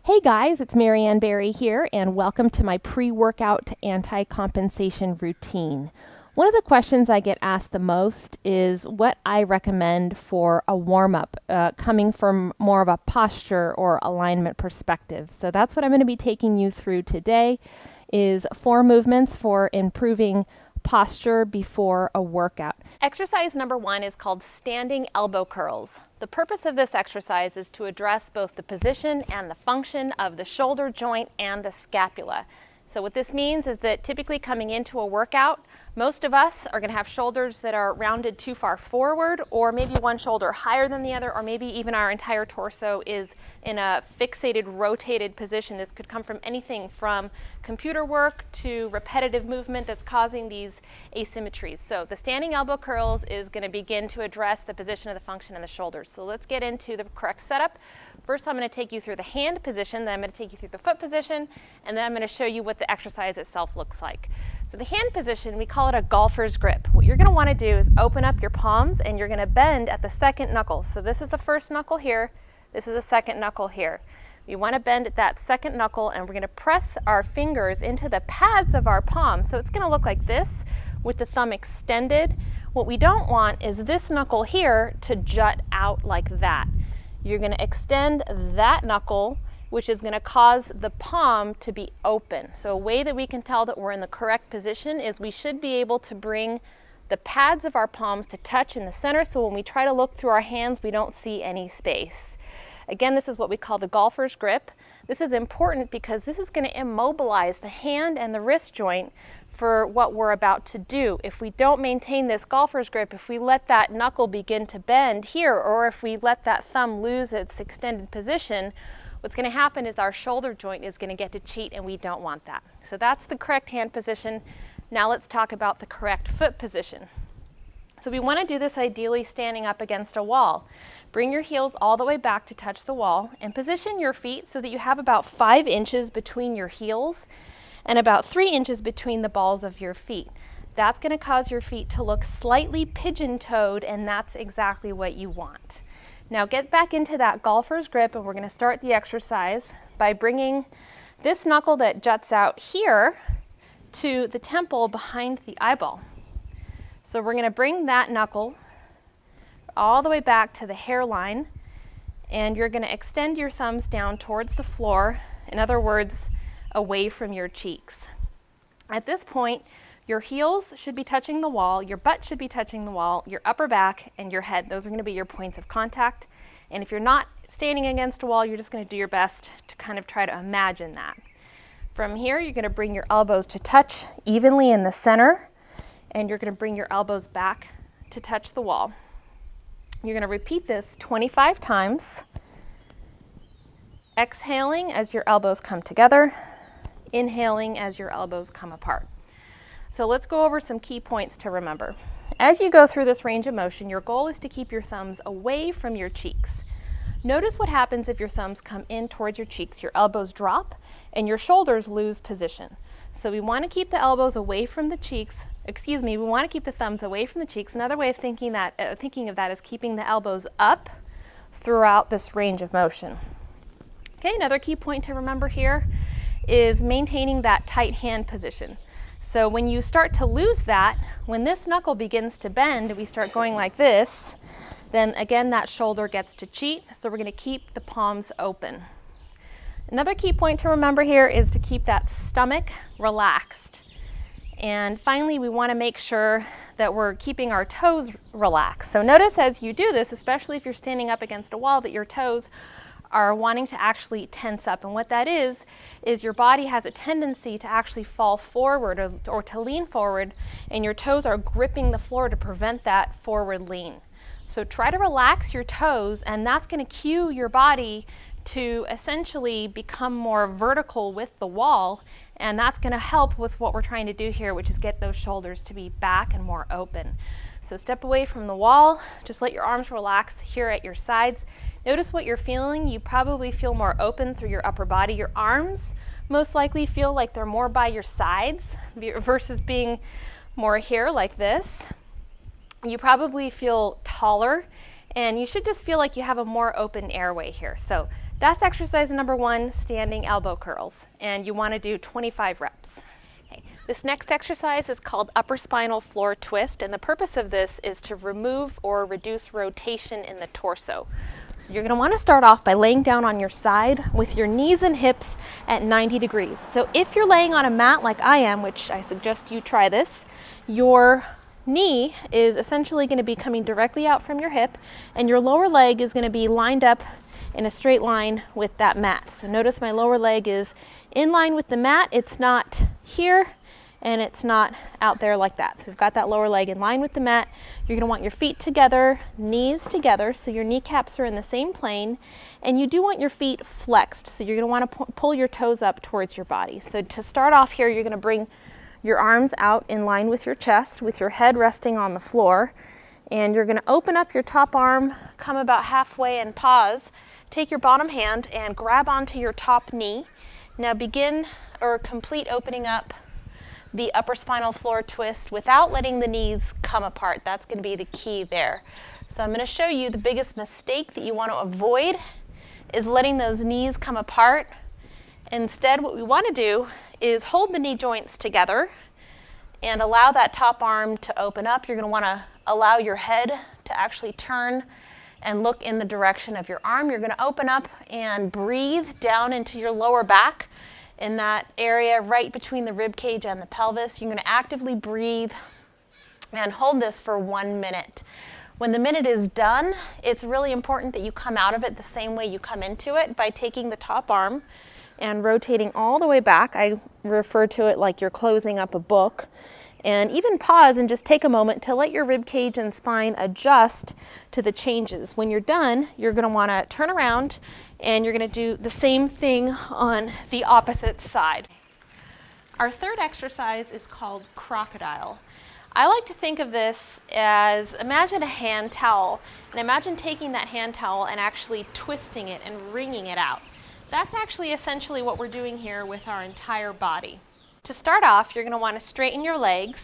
Hey guys, it's Maryann here, and welcome to my pre-workout anti-compensation routine. One of the questions I get asked the most is what I recommend for a warm-up, coming from more of a posture or alignment perspective. So that's what I'm going to be taking you through today, is 4 movements for improving posture before a workout. Exercise number 1 is called standing elbow curls. The purpose of this exercise is to address both the position and the function of the shoulder joint and the scapula. So what this means is that typically coming into a workout, most of us are going to have shoulders that are rounded too far forward, or maybe one shoulder higher than the other, or maybe even our entire torso is in a fixated, rotated position. This could come from anything from computer work to repetitive movement that's causing these asymmetries. So the standing elbow curls is going to begin to address the position of the function in the shoulders. So let's get into the correct setup. First, I'm going to take you through the hand position, then I'm going to take you through the foot position, and then I'm going to show you what the exercise itself looks like. So the hand position, we call it a golfer's grip. What you're going to want to do is open up your palms and you're going to bend at the second knuckle. So this is the first knuckle here, this is the second knuckle here. We want to bend at that second knuckle, and we're going to press our fingers into the pads of our palms. So it's going to look like this with the thumb extended. What we don't want is this knuckle here to jut out like that. You're going to extend that knuckle, which is going to cause the palm to be open. So a way that we can tell that we're in the correct position is we should be able to bring the pads of our palms to touch in the center, so when we try to look through our hands, we don't see any space. Again, this is what we call the golfer's grip. This is important because this is going to immobilize the hand and the wrist joint for what we're about to do. If we don't maintain this golfer's grip, if we let that knuckle begin to bend here, or if we let that thumb lose its extended position, what's going to happen is our shoulder joint is going to get to cheat, and we don't want that. So that's the correct hand position. Now let's talk about the correct foot position. So we want to do this ideally standing up against a wall. Bring your heels all the way back to touch the wall, and position your feet so that you have about 5 inches between your heels and about 3 inches between the balls of your feet. That's going to cause your feet to look slightly pigeon-toed, and that's exactly what you want. Now get back into that golfer's grip, and we're going to start the exercise by bringing this knuckle that juts out here to the temple behind the eyeball. So we're going to bring that knuckle all the way back to the hairline, and you're going to extend your thumbs down towards the floor, in other words, away from your cheeks. At this point, your heels should be touching the wall, your butt should be touching the wall, your upper back and your head. Those are going to be your points of contact. And if you're not standing against a wall, you're just going to do your best to kind of try to imagine that. From here, you're going to bring your elbows to touch evenly in the center, and you're going to bring your elbows back to touch the wall. You're going to repeat this 25 times, exhaling as your elbows come together, inhaling as your elbows come apart. So let's go over some key points to remember. As you go through this range of motion, your goal is to keep your thumbs away from your cheeks. Notice what happens if your thumbs come in towards your cheeks. Your elbows drop and your shoulders lose position. So we want to keep the elbows away from the cheeks. We want to keep the thumbs away from the cheeks. Another way of thinking of that is keeping the elbows up throughout this range of motion. Okay, another key point to remember here is maintaining that tight hand position. So when you start to lose that, when this knuckle begins to bend, we start going like this, then again that shoulder gets to cheat, so we're going to keep the palms open. Another key point to remember here is to keep that stomach relaxed. And finally, we want to make sure that we're keeping our toes relaxed. So notice as you do this, especially if you're standing up against a wall, that your toes are wanting to actually tense up. And what that is your body has a tendency to actually fall forward or to lean forward, and your toes are gripping the floor to prevent that forward lean. So try to relax your toes, and that's going to cue your body to essentially become more vertical with the wall, and that's going to help with what we're trying to do here, which is get those shoulders to be back and more open. So step away from the wall, just let your arms relax here at your sides. Notice what you're feeling. You probably feel more open through your upper body. Your arms most likely feel like they're more by your sides versus being more here like this. You probably feel taller, and you should just feel like you have a more open airway here. So That's exercise number 1, standing elbow curls, and you want to do 25 reps. Okay. This next exercise is called upper spinal floor twist, and the purpose of this is to remove or reduce rotation in the torso. So you're going to want to start off by laying down on your side with your knees and hips at 90 degrees. So if you're laying on a mat like I am, which I suggest you try this, your knee is essentially going to be coming directly out from your hip, and your lower leg is going to be lined up in a straight line with that mat. So notice my lower leg is in line with the mat. It's not here and it's not out there like that. So we've got that lower leg in line with the mat. You're going to want your feet together, knees together, so your kneecaps are in the same plane, and you do want your feet flexed. So you're going to want to pull your toes up towards your body. So to start off here, you're going to bring your arms out in line with your chest, with your head resting on the floor, and you're going to open up your top arm, come about halfway and pause. Take your bottom hand and grab onto your top knee. Now begin or complete opening up the upper spinal floor twist without letting the knees come apart. That's going to be the key there. So I'm going to show you the biggest mistake that you want to avoid is letting those knees come apart. Instead, what we want to do is hold the knee joints together and allow that top arm to open up. You're going to want to allow your head to actually turn and look in the direction of your arm. You're going to open up and breathe down into your lower back in that area right between the rib cage and the pelvis. You're going to actively breathe and hold this for 1 minute. When the minute is done, it's really important that you come out of it the same way you come into it, by taking the top arm and rotating all the way back. I refer to it like you're closing up a book. And even pause and just take a moment to let your rib cage and spine adjust to the changes. When you're done, you're going to want to turn around and you're going to do the same thing on the opposite side. Our third exercise is called Crocodile. I like to think of this as, imagine a hand towel, and imagine taking that hand towel and actually twisting it and wringing it out. That's actually essentially what we're doing here with our entire body. To start off, you're going to want to straighten your legs,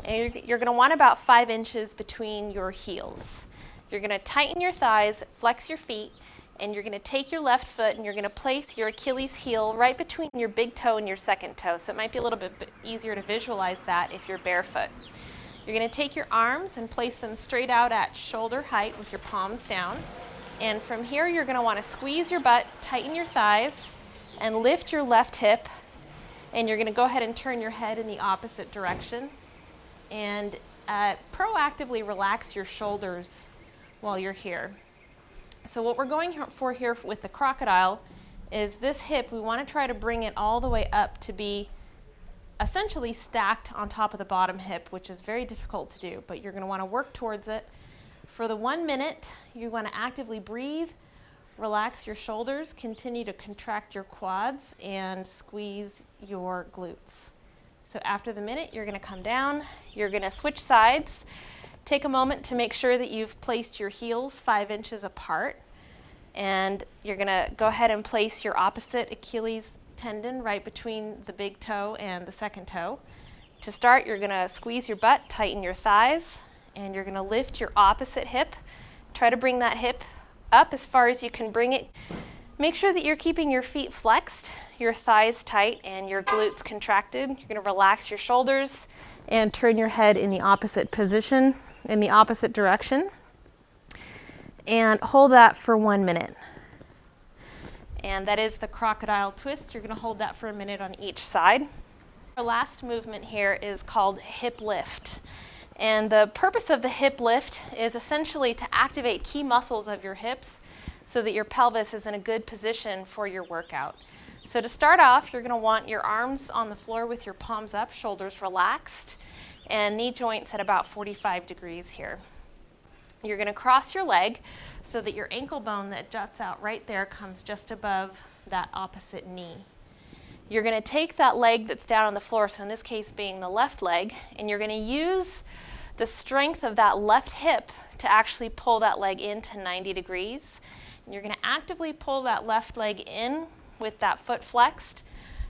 and you're going to want about 5 inches between your heels. You're going to tighten your thighs, flex your feet, and you're going to take your left foot and you're going to place your Achilles heel right between your big toe and your second toe. So it might be a little bit easier to visualize that if you're barefoot. You're going to take your arms and place them straight out at shoulder height with your palms down. And from here, you're going to want to squeeze your butt, tighten your thighs, and lift your left hip. And you're going to go ahead and turn your head in the opposite direction. And proactively relax your shoulders while you're here. So what we're going for here with the Crocodile is this hip, we want to try to bring it all the way up to be essentially stacked on top of the bottom hip, which is very difficult to do, but you're going to want to work towards it. For the 1 minute, you want to actively breathe, relax your shoulders, continue to contract your quads, and squeeze your glutes. So after the minute, you're going to come down, you're going to switch sides. Take a moment to make sure that you've placed your heels 5 inches apart, and you're going to go ahead and place your opposite Achilles tendon right between the big toe and the second toe. To start, you're going to squeeze your butt, tighten your thighs, and you're going to lift your opposite hip. Try to bring that hip up as far as you can bring it. Make sure that you're keeping your feet flexed, your thighs tight, and your glutes contracted. You're going to relax your shoulders and turn your head in the opposite position, in the opposite direction, and hold that for 1 minute. And that is the Crocodile twist. You're going to hold that for a minute on each side. Our last movement here is called hip lift. And the purpose of the hip lift is essentially to activate key muscles of your hips so that your pelvis is in a good position for your workout. So to start off, you're going to want your arms on the floor with your palms up, shoulders relaxed, and knee joints at about 45 degrees here. You're going to cross your leg so that your ankle bone that juts out right there comes just above that opposite knee. You're going to take that leg that's down on the floor, so in this case being the left leg, and you're going to use the strength of that left hip to actually pull that leg into 90 degrees. And you're going to actively pull that left leg in with that foot flexed.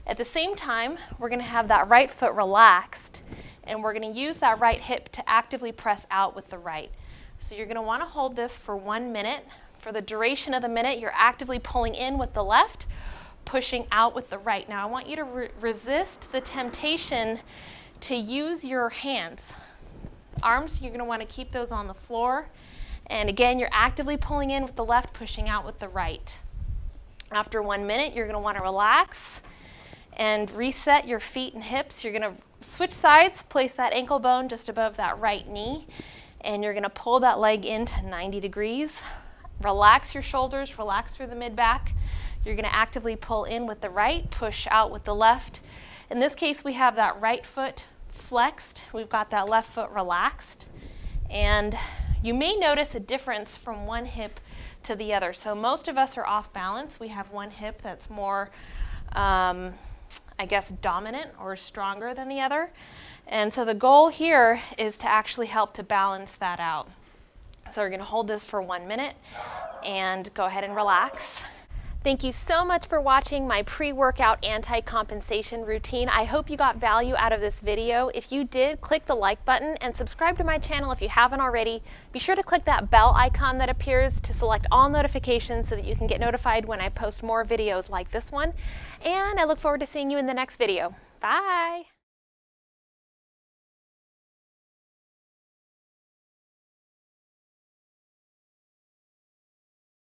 At the same time, we're going to have that right foot relaxed, and we're going to use that right hip to actively press out with the right. So you're going to want to hold this for 1 minute For the duration of the minute, you're actively pulling in with the left, pushing out with the right. Now I want you to resist the temptation to use your hands. Arms, you're going to want to keep those on the floor. And again, you're actively pulling in with the left, pushing out with the right. After 1 minute, you're going to want to relax and reset your feet and hips. You're going to switch sides, place that ankle bone just above that right knee, and you're going to pull that leg into 90 degrees. Relax your shoulders, relax through the mid-back. You're going to actively pull in with the right, push out with the left. In this case, we have that right foot flexed. We've got that left foot relaxed. And you may notice a difference from one hip to the other. So most of us are off balance. We have one hip that's more, I guess, dominant or stronger than the other. And so the goal here is to actually help to balance that out. So we're going to hold this for 1 minute and go ahead and relax. Thank you so much for watching my pre-workout anti-compensation routine. I hope you got value out of this video. If you did, click the like button and subscribe to my channel if you haven't already. Be sure to click that bell icon that appears to select all notifications so that you can get notified when I post more videos like this one. And I look forward to seeing you in the next video. Bye!